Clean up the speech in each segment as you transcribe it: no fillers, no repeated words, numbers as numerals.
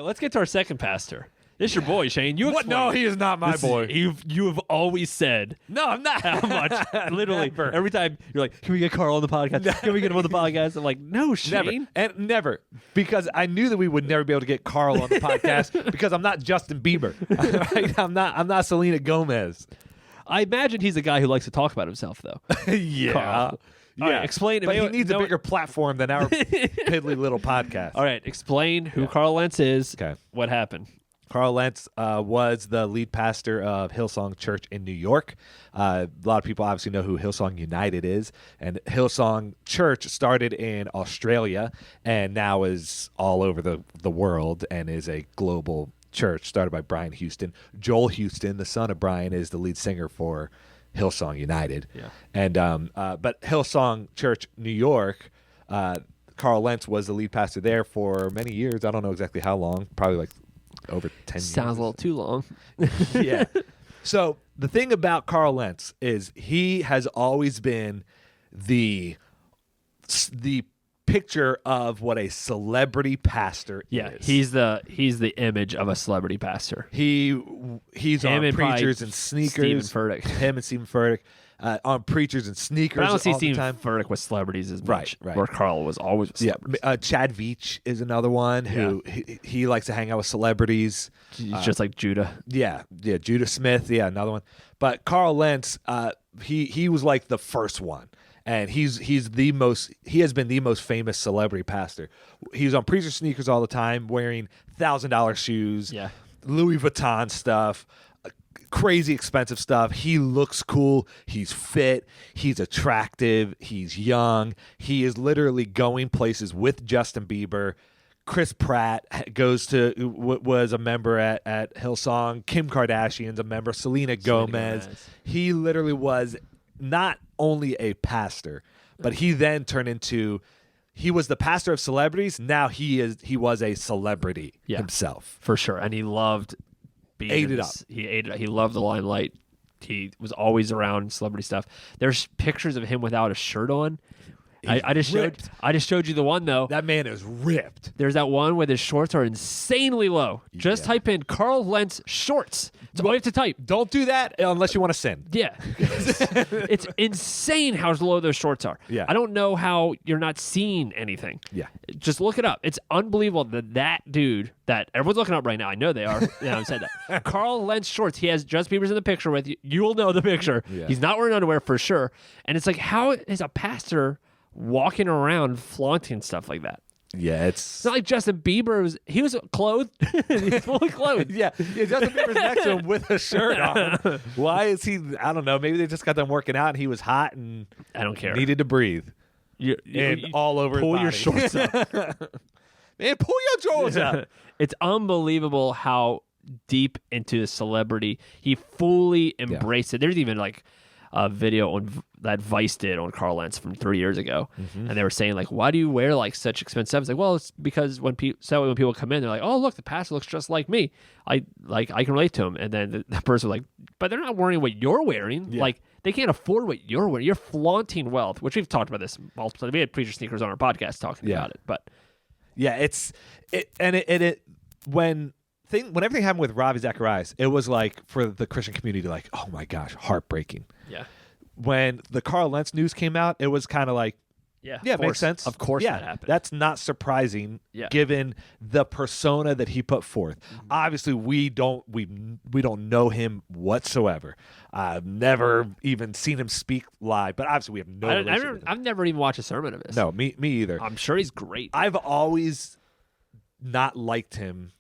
Let's get to our second pastor. This is your boy, Shane. You What? No, he is not my boy. You have always said No, I'm not. how much. Literally, Never. every time you're like, "Can we get Carl on the podcast? Can we get him on the podcast?" I'm like, "No, Shane." Never, because I knew that we would never be able to get Carl on the podcast because I'm not Justin Bieber. Right? I'm not Selena Gomez. I imagine he's a guy who likes to talk about himself, though. Yeah. Carl. All right, explain. But he needs a bigger platform than our piddly little podcast. All right, explain who Carl Lentz is. Okay. What happened? Carl Lentz was the lead pastor of Hillsong Church in New York. A lot of people obviously know who Hillsong United is. And Hillsong Church started in Australia and now is all over the world and is a global church started by Brian Houston. Joel Houston, the son of Brian, is the lead singer for Hillsong United. Yeah. And but Hillsong Church New York, Carl Lentz was the lead pastor there for many years. I don't know exactly how long, probably like over 10 years. Sounds a little too long. Yeah. So the thing about Carl Lentz is he has always been the picture of what a celebrity pastor is. He's the image of a celebrity pastor. He's Him on and Preachers probably and Sneakers. Steven Furtick. Him and Steven Furtick on Preachers and Sneakers. But I don't see all the Steven time. Furtick with celebrities as much. Right. Where Carl was always with celebrities. Yeah, Chad Veach is another one who he likes to hang out with celebrities. He's just like Judah. Yeah, Judah Smith, another one. But Carl Lentz, he was like the first one, and he has been the most famous celebrity pastor. He's on Preacher Sneakers all the time, wearing $1,000 shoes, Louis Vuitton stuff, crazy expensive stuff. He looks cool. He's fit. He's attractive. He's young. He is literally going places with Justin Bieber. Chris Pratt was a member at Hillsong. Kim Kardashian's a member. Selena Gomez. He literally was not only a pastor, but he then turned into. He was the pastor of celebrities. Now he was a celebrity himself, for sure, and he loved being ate it up. He ate it up. He loved the limelight. He was always around celebrity stuff. There's pictures of him without a shirt on. I just showed you the one though. That man is ripped. There's that one where his shorts are insanely low. Just type in Carl Lentz shorts. That's all you have to type. Don't do that unless you want to sin. Yeah. It's insane how low those shorts are. Yeah. I don't know how you're not seeing anything. Yeah. Just look it up. It's unbelievable that dude that everyone's looking up right now. I know they are. Yeah, I've said that. Carl Lentz shorts. He has Justin Bieber's in the picture with you. You will know the picture. Yeah. He's not wearing underwear for sure. And it's like, how is a pastor walking around flaunting stuff like that? Yeah, it's not like Justin Bieber was clothed. He's fully clothed. yeah, Justin Bieber's next to him with a shirt on. Why is he? I don't know. Maybe they just got done working out and he was hot and I don't care. Needed to breathe. You all over. Pull your his shorts up. Man, pull your shorts up. It's unbelievable how deep into the celebrity he fully embraced it. There's even like a video that Vice did on Carl Lentz from 3 years ago, and they were saying like, "Why do you wear like such expensive stuff?" It's like, well, it's because when people come in, they're like, "Oh, look, the pastor looks just like me. I can relate to him." And then the person was like, "But they're not wearing what you're wearing. Yeah. Like they can't afford what you're wearing. You're flaunting wealth," which we've talked about this multiple times. We had Preacher Sneakers on our podcast talking about it, but when everything happened with Ravi Zacharias, it was like for the Christian community, like, oh my gosh, heartbreaking. Yeah. When the Carl Lentz news came out, it was kind of like, yeah, makes sense. Of course, that happened. That's not surprising, given the persona that he put forth. Mm-hmm. Obviously, we don't know him whatsoever. I've never even seen him speak live, but obviously we have no. I've never even watched a sermon of his. No, me either. I'm sure he's great. I've always not liked him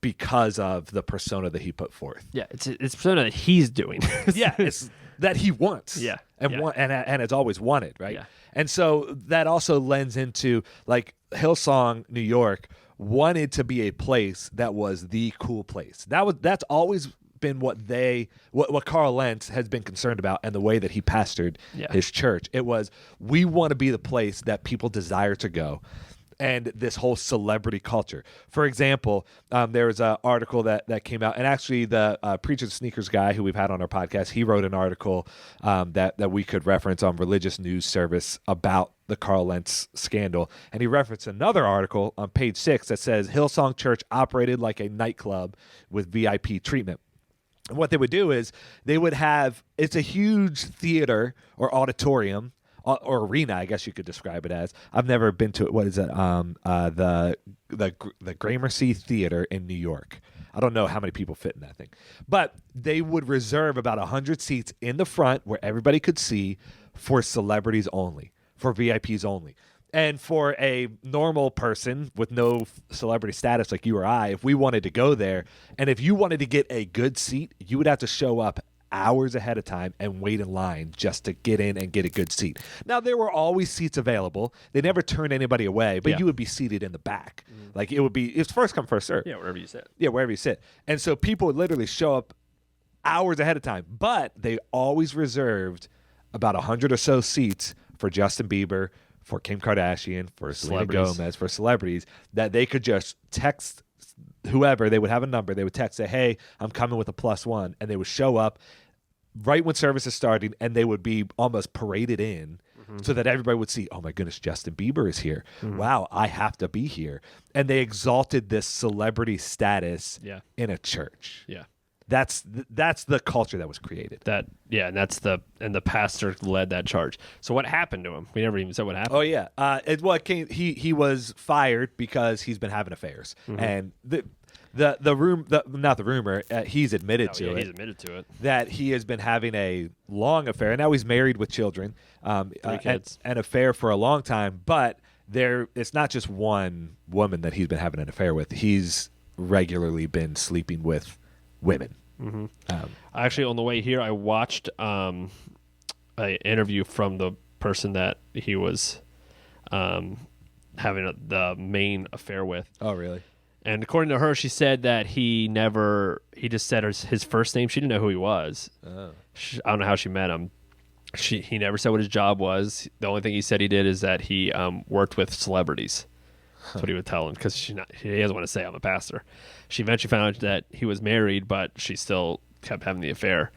because of the persona that he put forth. Yeah, it's persona that he's doing. Yeah, it's that he wants. Yeah, and it's always wanted, right? Yeah. And so that also lends into like Hillsong New York wanted to be a place that was the cool place. That's always been what Carl Lentz has been concerned about, and the way that he pastored his church. It was, we want to be the place that people desire to go. And this whole celebrity culture. For example, there was an article that came out, and actually the Preacher Sneakers guy who we've had on our podcast, he wrote an article that we could reference on Religious News Service about the Carl Lentz scandal, and he referenced another article on page 6 that says Hillsong Church operated like a nightclub with VIP treatment. And what they would do is they would have, it's a huge theater or auditorium or arena, I guess you could describe it as. I've never been to it. What is it? The Gramercy Theater in New York. I don't know how many people fit in that thing, but they would reserve about 100 seats in the front where everybody could see for celebrities only, for VIPs only. And for a normal person with no celebrity status like you or I, if we wanted to go there, and if you wanted to get a good seat, you would have to show up hours ahead of time and wait in line just to get in and get a good seat. Now, there were always seats available. They never turned anybody away, but you would be seated in the back. Like it's first come, first serve. Yeah, wherever you sit. Yeah, wherever you sit. And so people would literally show up hours ahead of time, but they always reserved about 100 or so seats for Justin Bieber, for Kim Kardashian, for Selena Gomez, for celebrities, that they could just text whoever. They would have a number. They would text, say, hey, I'm coming with a +1. And they would show up right when service is starting, and they would be almost paraded in so that everybody would see, oh, my goodness, Justin Bieber is here. Wow, I have to be here. And they exalted this celebrity status in a church. Yeah. That's the culture that was created. And the pastor led that charge. So what happened to him? We never even said what happened. Oh yeah. He was fired because he's been having affairs, and not the rumor. He's admitted to it. He's admitted to it that he has been having a long affair. Now he's married with children, 3 kids, an affair for a long time. But it's not just one woman that he's been having an affair with. He's regularly been sleeping with women. Actually, on the way here, I watched an interview from the person that he was having the main affair with. Oh, really? And according to her, she said that he just said his first name. She didn't know who he was. Oh. I don't know how she met him. He never said what his job was. The only thing he said he did is that he worked with celebrities. That's what he would tell him, because he doesn't want to say I'm a pastor. She eventually found out that he was married, but she still kept having the affair.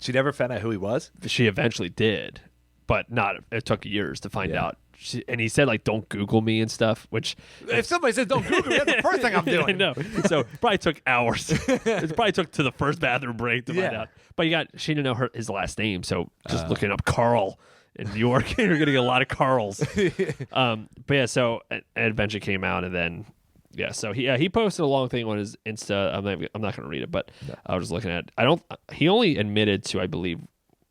She never found out who he was? She eventually did, but it took years to find out. And he said, like, don't Google me and stuff, which... If somebody says don't Google me, that's the first thing I'm doing. I know. So it probably took hours. It probably took to the first bathroom break to find out. But she didn't know his last name, so just looking up Carl in New York, you're going to get a lot of Carls. But yeah, so it eventually came out, and then so he posted a long thing on his Insta. I'm not going to read it, but I was just looking at it. He only admitted to, I believe,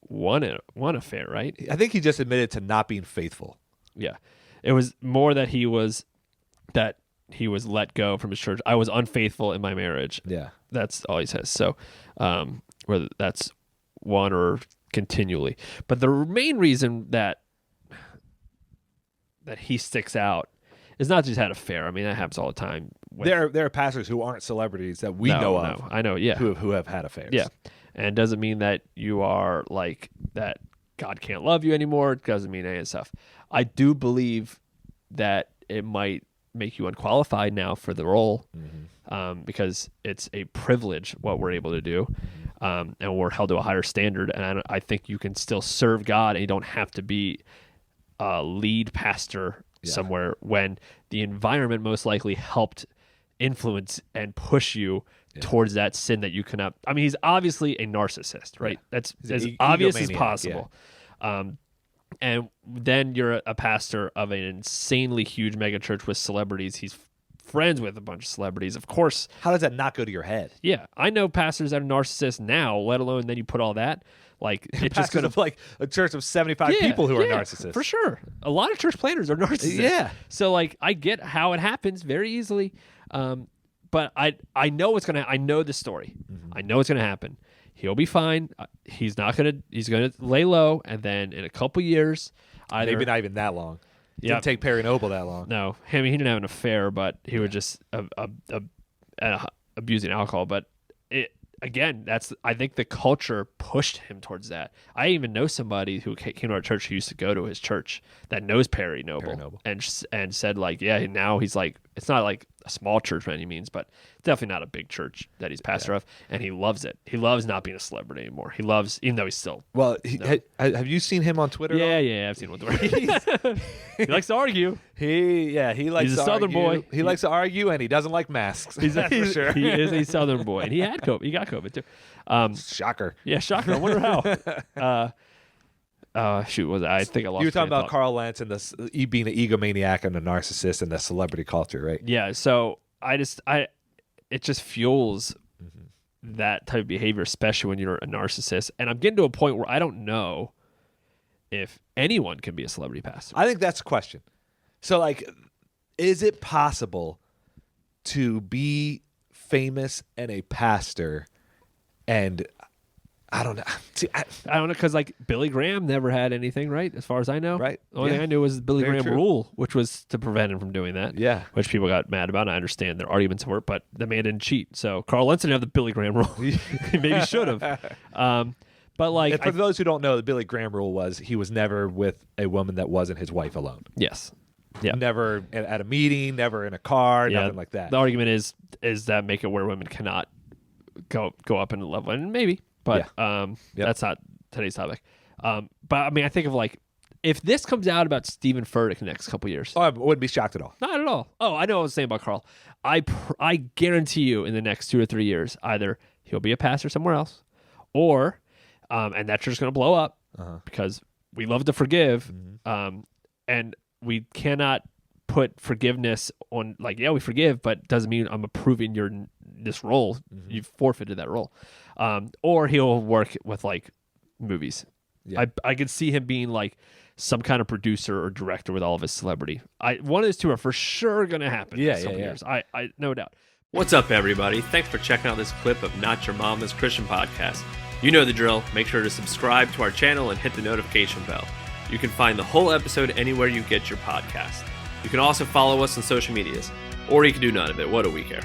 one affair, right? I think he just admitted to not being faithful. Yeah, it was more that he was let go from his church. I was unfaithful in my marriage. Yeah, that's all he says. So whether that's one or continually, but the main reason that he sticks out is not just had an affair. I mean, that happens all the time. There are pastors who aren't celebrities that we know of. I know, yeah, who have had affairs. Yeah, and it doesn't mean that you are like that. God can't love you anymore. It doesn't mean any of stuff. I do believe that it might make you unqualified now for the role, because it's a privilege what we're able to do, and we're held to a higher standard. And I think you can still serve God, and you don't have to be a lead pastor somewhere when the environment most likely helped influence and push you towards that sin that you cannot. I mean, he's obviously a narcissist, right? That's as obvious as possible. And then you're a pastor of an insanely huge mega church with celebrities. He's friends with a bunch of celebrities. Of course. How does that not go to your head? Yeah. I know pastors that are narcissists now, let alone then you put all that. Like, it's just going to like a church of 75 people who are narcissists. For sure. A lot of church planners are narcissists. Yeah. So like, I get how it happens very easily. But I know what's going to, I know the story. I know it's going to happen. He'll be fine. He's going to lay low. And then in a couple years, maybe not even that long. Didn't take Perry Noble that long. No. I mean, he didn't have an affair, but he was just abusing alcohol. But again, I think the culture pushed him towards that. I even know somebody who came to our church who used to go to his church that knows Perry Noble. And said like, yeah, now he's like it's not like a small church by any means, but definitely not a big church that he's pastor of, and he loves it. He loves not being a celebrity anymore. He loves, even though he's still. Well, have you seen him on Twitter? Yeah, I've seen him on Twitter. He likes to argue. He likes. He's to a Southern argue. boy. He likes to argue, and he doesn't like masks. That's for sure. He is a Southern boy, and he had COVID. He got COVID too. Shocker. Yeah, shocker. I wonder how. Shoot, was it? I think I lost. You were talking about Carl Lentz and being an egomaniac and a narcissist and the celebrity culture, right? Yeah. So it just fuels that type of behavior, especially when you're a narcissist. And I'm getting to a point where I don't know if anyone can be a celebrity pastor. I think that's a question. So, like, is it possible to be famous and a pastor and I don't know. See, I don't know, because like Billy Graham never had anything, right? As far as I know, right? The only thing I knew was the Billy Very Graham true. rule, which was to prevent him from doing that. Yeah, which people got mad about. And I understand their arguments for it, but the man didn't cheat. So Carl Lentz didn't have the Billy Graham rule. He maybe should have. But like, and for those who don't know, the Billy Graham rule was he was never with a woman that wasn't his wife alone. Yes. Yeah. Never at a meeting, never in a car, nothing like that. The argument is that make it where women cannot go up in a level, and maybe. But that's not today's topic. But I mean, I think of like, if this comes out about Stephen Furtick in the next couple of years. Oh, I wouldn't be shocked at all. Not at all. Oh, I know what I was saying about Carl. I guarantee you in the next 2 or 3 years, either he'll be a pastor somewhere else, or, and that church is going to blow up because we love to forgive. And we cannot put forgiveness on, like, yeah, we forgive, but doesn't mean I'm approving this role. You've forfeited that role. Or he'll work with like movies. Yeah. I could see him being like some kind of producer or director with all of his celebrity. One of those two are for sure going to happen in some years. I no doubt. What's up, everybody? Thanks for checking out this clip of Not Your Mama's Christian Podcast. You know the drill. Make sure to subscribe to our channel and hit the notification bell. You can find the whole episode anywhere you get your podcast. You can also follow us on social medias, or you can do none of it. What do we care?